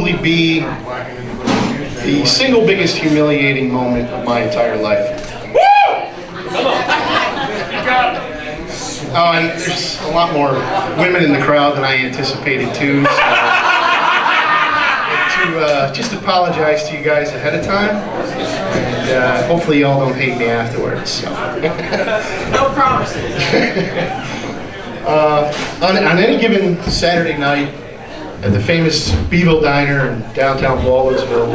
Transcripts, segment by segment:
probably be the single biggest humiliating moment of my entire life. Oh, and there's a lot more women in the crowd than I anticipated too. So just apologize to you guys ahead of time, and hopefully y'all don't hate me afterwards. So. No promises. On any given Saturday night at the famous Beeville Diner in downtown Baldwinsville,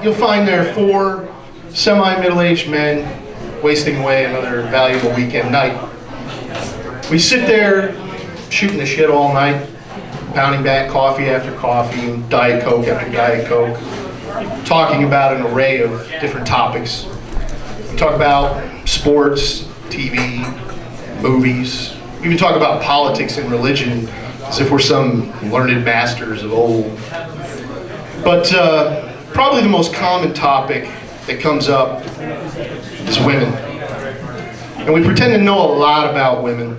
you'll find there 4 semi-middle-aged men wasting away another valuable weekend night. We sit there shooting the shit all night, pounding back coffee after coffee and Diet Coke after Diet Coke, talking about an array of different topics. We talk about sports, TV, movies. We even talk about politics and religion as if we're some learned masters of old. But probably the most common topic that comes up is women. And we pretend to know a lot about women.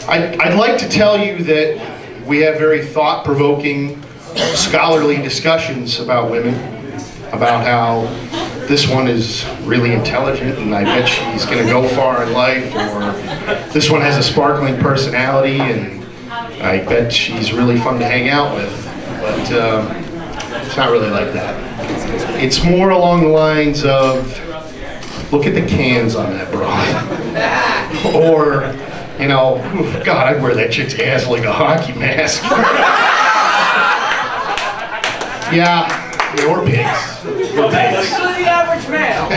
I'd like to tell you that we have very thought-provoking, scholarly discussions about women, about how this one is really intelligent and I bet she's going to go far in life, or this one has a sparkling personality and I bet she's really fun to hang out with. But it's not really like that. It's more along the lines of, look at the cans on that broad. Or, you know, God, I'd wear that chick's ass like a hockey mask. Yeah, we're pigs. We're pigs. The average male.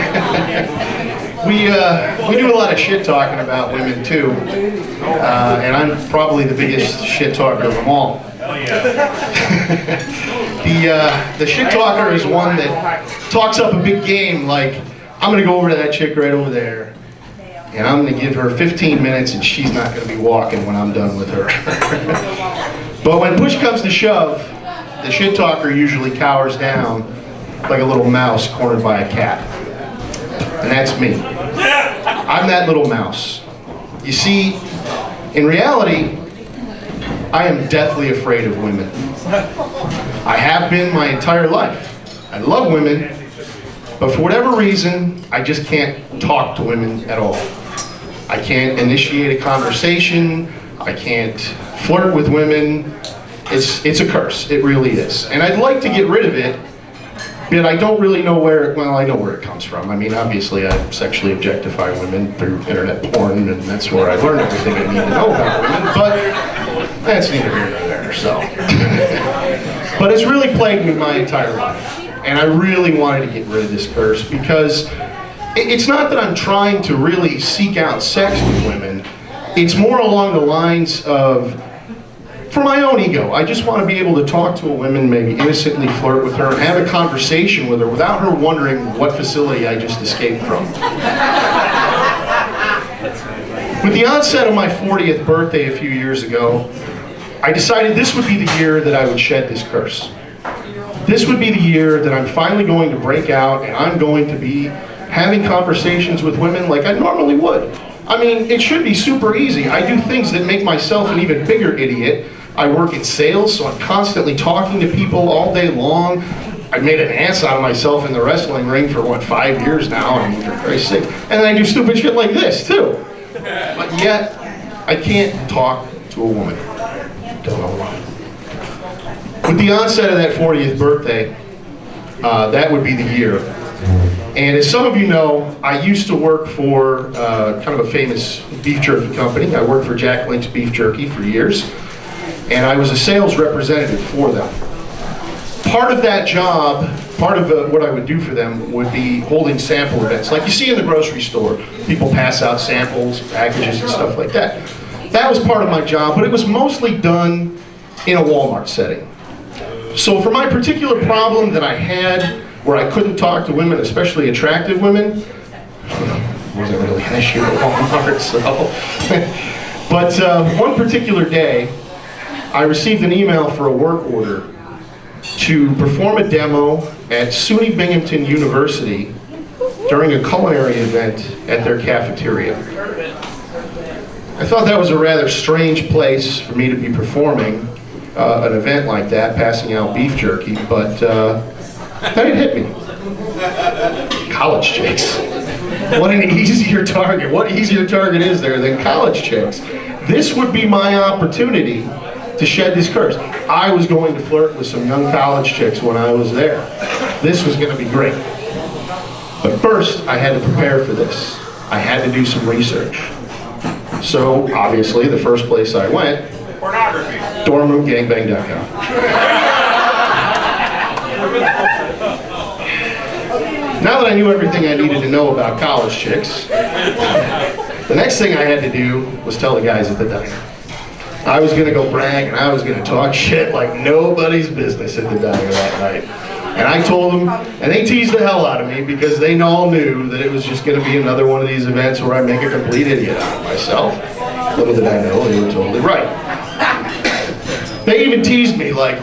We do a lot of shit talking about women too, and I'm probably the biggest shit talker of them all. The shit talker is one that talks up a big game like, I'm gonna go over to that chick right over there, and I'm gonna give her 15 minutes and she's not gonna be walking when I'm done with her. But when push comes to shove, the shit talker usually cowers down like a little mouse cornered by a cat. And that's me. I'm that little mouse. You see, in reality, I am deathly afraid of women. I have been my entire life. I love women, but for whatever reason, I just can't talk to women at all. I can't initiate a conversation. I can't flirt with women. It's a curse, it really is. And I'd like to get rid of it, but I don't really know where, well, I know where it comes from. I mean, obviously I sexually objectify women through internet porn, and that's where I learned everything I need to know about women, but that's neither here nor there, so. But it's really plagued me my entire life, and I really wanted to get rid of this curse because it's not that I'm trying to really seek out sex with women, it's more along the lines of, for my own ego, I just want to be able to talk to a woman, maybe innocently flirt with her, and have a conversation with her without her wondering what facility I just escaped from. With the onset of my 40th birthday a few years ago, I decided this would be the year that I would shed this curse. This would be the year that I'm finally going to break out and I'm going to be having conversations with women like I normally would. I mean, it should be super easy. I do things that make myself an even bigger idiot. I work in sales, so I'm constantly talking to people all day long. I made an ass out of myself in the wrestling ring for, 5 years now, I mean, for Christ's sake. And then I do stupid shit like this, too. But yet, I can't talk to a woman. Don't know why. With the onset of that 40th birthday, that would be the year. And as some of you know, I used to work for kind of a famous beef jerky company. I worked for Jack Link's Beef Jerky for years, and I was a sales representative for them. Part of that job, part of what I would do for them would be holding sample events. Like you see in the grocery store, people pass out samples, packages, and stuff like that. That was part of my job, but it was mostly done in a Walmart setting. So for my particular problem that I had, where I couldn't talk to women, especially attractive women, wasn't really an issue at Walmart, so. But one particular day, I received an email for a work order to perform a demo at SUNY Binghamton University during a culinary event at their cafeteria. I thought that was a rather strange place for me to be performing an event like that, passing out beef jerky, but then it hit me. College chicks. What an easier target. What easier target is there than college chicks? This would be my opportunity to shed this curse. I was going to flirt with some young college chicks when I was there. This was going to be great. But first, I had to prepare for this. I had to do some research. So, obviously, the first place I went, Pornography. dormroomgangbang.com. Now that I knew everything I needed to know about college chicks, the next thing I had to do was tell the guys at the diner. I was going to go brag and I was going to talk shit like nobody's business at the diner that night. And I told them, and they teased the hell out of me because they all knew that it was just going to be another one of these events where I make a complete idiot out of myself. Little did I know, they were totally right. They even teased me like,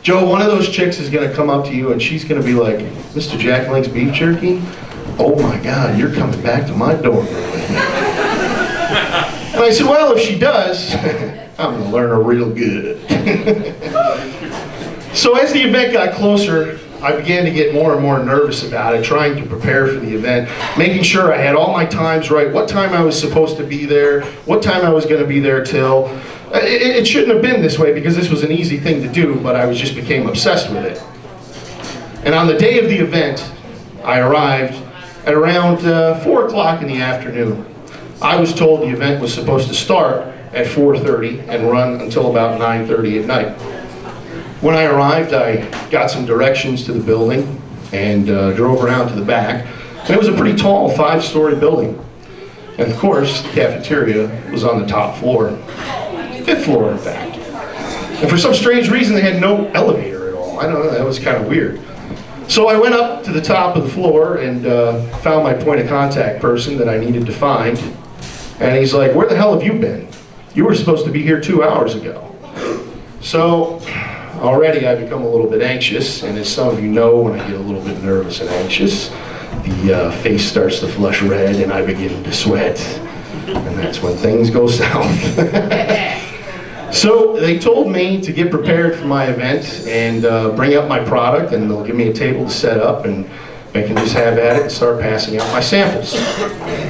Joe, one of those chicks is going to come up to you and she's going to be like, Mr. Jack likes beef jerky? Oh my God, you're coming back to my dorm room with me. And I said, well, if she does, I'm going to learn her real good. So as the event got closer, I began to get more and more nervous about it, trying to prepare for the event, making sure I had all my times right, what time I was supposed to be there, what time I was going to be there till. It shouldn't have been this way because this was an easy thing to do, but I just became obsessed with it. And on the day of the event, I arrived at around 4 o'clock in the afternoon. I was told the event was supposed to start at 4:30 and run until about 9:30 at night. When I arrived, I got some directions to the building and drove around to the back. And it was a pretty tall 5-story building. And of course, the cafeteria was on the top floor. 5th floor, in fact. And for some strange reason, they had no elevator at all. I don't know, that was kind of weird. So I went up to the top of the floor and found my point of contact person that I needed to find. And he's like, where the hell have you been? You were supposed to be here 2 hours ago. So already I become a little bit anxious, and as some of you know, when I get a little bit nervous and anxious, the face starts to flush red and I begin to sweat. And that's when things go south. So they told me to get prepared for my event and bring up my product, and they'll give me a table to set up and I can just have at it and start passing out my samples.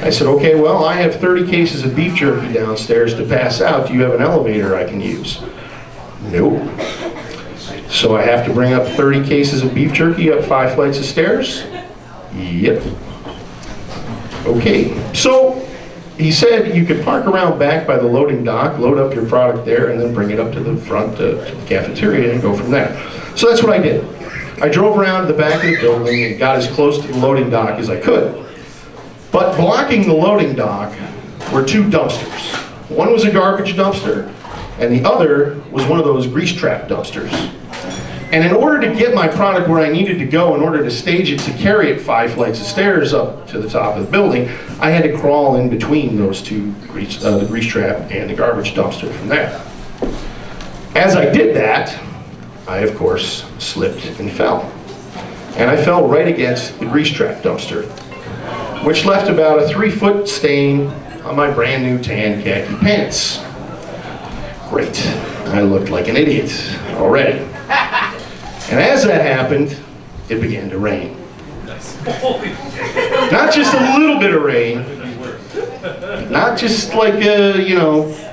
I said, okay, well, I have 30 cases of beef jerky downstairs to pass out. Do you have an elevator I can use? Nope. So I have to bring up 30 cases of beef jerky up 5 flights of stairs? Yep. Okay, so he said you could park around back by the loading dock, load up your product there, and then bring it up to the front to the cafeteria and go from there. So that's what I did. I drove around to the back of the building and got as close to the loading dock as I could. But blocking the loading dock were 2 dumpsters. One was a garbage dumpster, and the other was one of those grease trap dumpsters. And in order to get my product where I needed to go, in order to stage it to carry it 5 flights of stairs up to the top of the building, I had to crawl in between those 2, the grease trap and the garbage dumpster from there. As I did that, I, of course, slipped and fell. And I fell right against the grease trap dumpster, which left about a 3-foot stain on my brand new tan khaki pants. Great. I looked like an idiot already. And as that happened, it began to rain. Not just a little bit of rain, not just like a,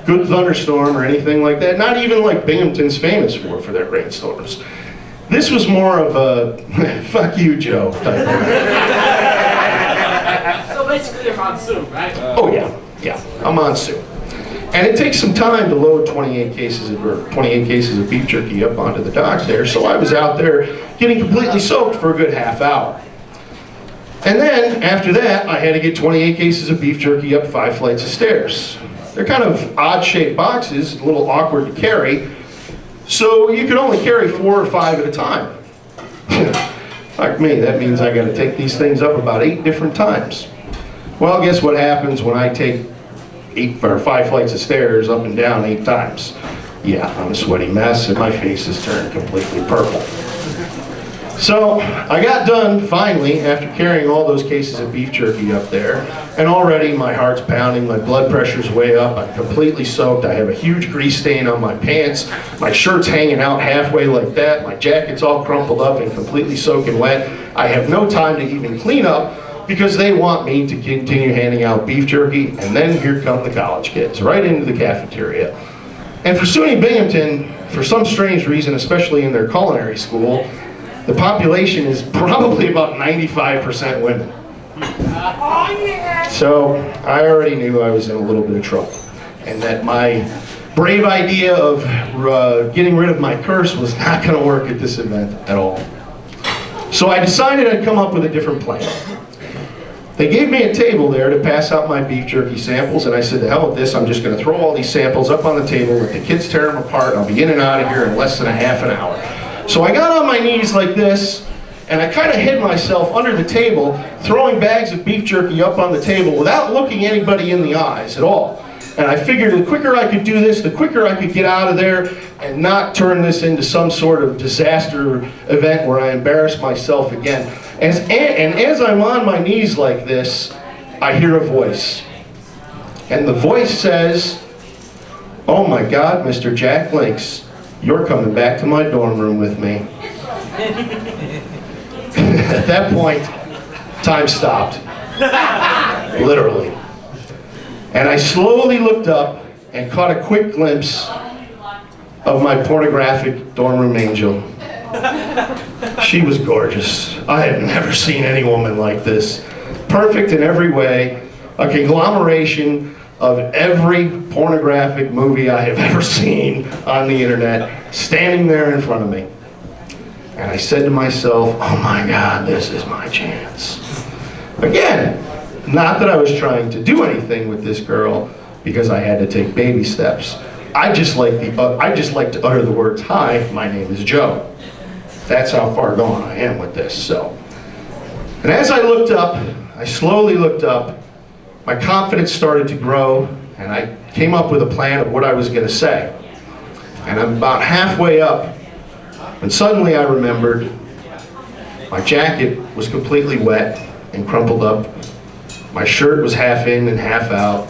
good thunderstorm or anything like that. Not even like Binghamton's famous for their rainstorms. This was more of a, fuck you, Joe, type of rain. So basically a monsoon, right? Oh yeah, a monsoon. And it takes some time to load 28 cases of beef jerky up onto the dock there, so I was out there getting completely soaked for a good half hour. And then, after that, I had to get 28 cases of beef jerky up 5 flights of stairs. They're kind of odd-shaped boxes, a little awkward to carry, so you could only carry 4 or 5 at a time. Like me, that means I got to take these things up about 8 different times. Well, guess what happens when I take 5 flights of stairs up and down 8 times? Yeah, I'm a sweaty mess and my face is turned completely purple. So I got done finally after carrying all those cases of beef jerky up there, and already my heart's pounding, my blood pressure's way up, I'm completely soaked, I have a huge grease stain on my pants, my shirt's hanging out halfway like that, my jacket's all crumpled up and completely soaking wet. I have no time to even clean up because they want me to continue handing out beef jerky, and then here come the college kids, right into the cafeteria. And for SUNY Binghamton, for some strange reason, especially in their culinary school, the population is probably about 95% women. So I already knew I was in a little bit of trouble, and that my brave idea of getting rid of my curse was not going to work at this event at all. So I decided I'd come up with a different plan. They gave me a table there to pass out my beef jerky samples, and I said, to hell with this, I'm just going to throw all these samples up on the table, let the kids tear them apart, and I'll be in and out of here in less than a half an hour. So I got on my knees like this, and I kind of hid myself under the table, throwing bags of beef jerky up on the table without looking anybody in the eyes at all. And I figured the quicker I could do this, the quicker I could get out of there and not turn this into some sort of disaster event where I embarrass myself again. And as I'm on my knees like this, I hear a voice. And the voice says, "Oh my God, Mr. Jack Links, you're coming back to my dorm room with me." At that point, time stopped. Literally. And I slowly looked up and caught a quick glimpse of my pornographic dorm room angel. She was gorgeous. I have never seen any woman like this. Perfect in every way, a conglomeration of every pornographic movie I have ever seen on the internet, standing there in front of me. And I said to myself, oh my God, this is my chance. Again, not that I was trying to do anything with this girl, because I had to take baby steps. I just like to utter the words, "Hi, my name is Joe." That's how far gone I am with this. So, and as I looked up, I slowly looked up, my confidence started to grow, and I came up with a plan of what I was going to say. And I'm about halfway up, and suddenly I remembered my jacket was completely wet and crumpled up. My shirt was half in and half out.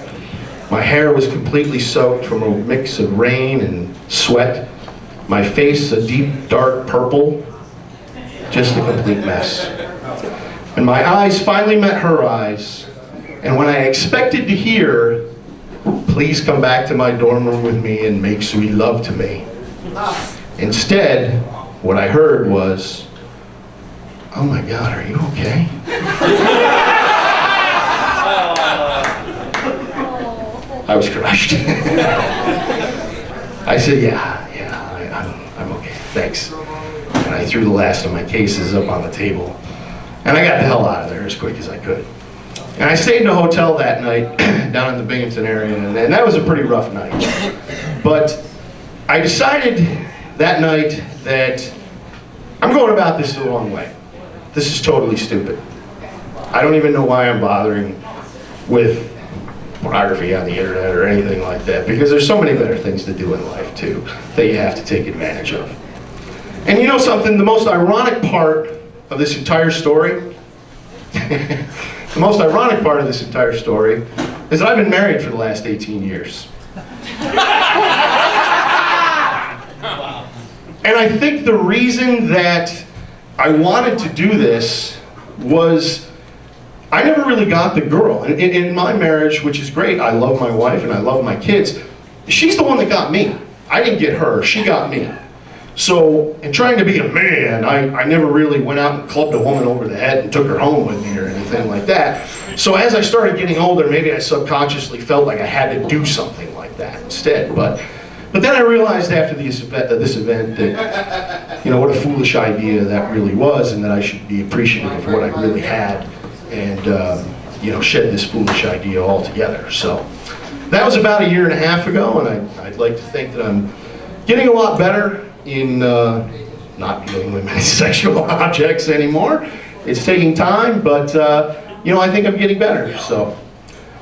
My hair was completely soaked from a mix of rain and sweat. My face a deep, dark purple. Just a complete mess. And my eyes finally met her eyes. And when I expected to hear, "Please come back to my dorm room with me and make sweet love to me," instead, what I heard was, "Oh my God, are you okay?" I was crushed. I said, yeah, I'm okay, thanks. And I threw the last of my cases up on the table. And I got the hell out of there as quick as I could. And I stayed in a hotel that night down in the Binghamton area, and that was a pretty rough night. But I decided that night that I'm going about this the wrong way. This is totally stupid. I don't even know why I'm bothering with pornography on the internet or anything like that, because there's so many better things to do in life too that you have to take advantage of. And you know something, the most ironic part of this entire story, the most ironic part of this entire story is that I've been married for the last 18 years. And I think the reason that I wanted to do this was I never really got the girl. In my marriage, which is great, I love my wife and I love my kids, she's the one that got me. I didn't get her, she got me. So, in trying to be a man, I never really went out and clubbed a woman over the head and took her home with me or anything like that. So as I started getting older, maybe I subconsciously felt like I had to do something like that instead. But then I realized after this event that, you know, what a foolish idea that really was, and that I should be appreciative of what I really had, and you know, shed this foolish idea altogether. So that was about 1.5 years ago, and I'd like to think that I'm getting a lot better in not dealing with many sexual objects anymore. It's taking time, but you know, I think I'm getting better. So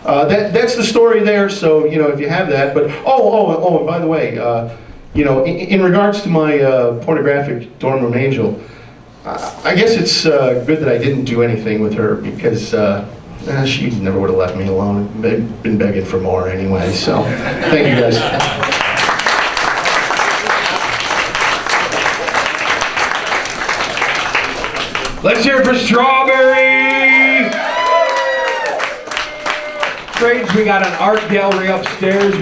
that's the story there. So you know, if you have that, but and by the way, you know, in regards to my pornographic dorm room angel, I guess it's good that I didn't do anything with her because she never would have left me alone. Been begging for more anyway, so thank you guys. Let's hear it for Strawberry! Trades, we got an art gallery upstairs.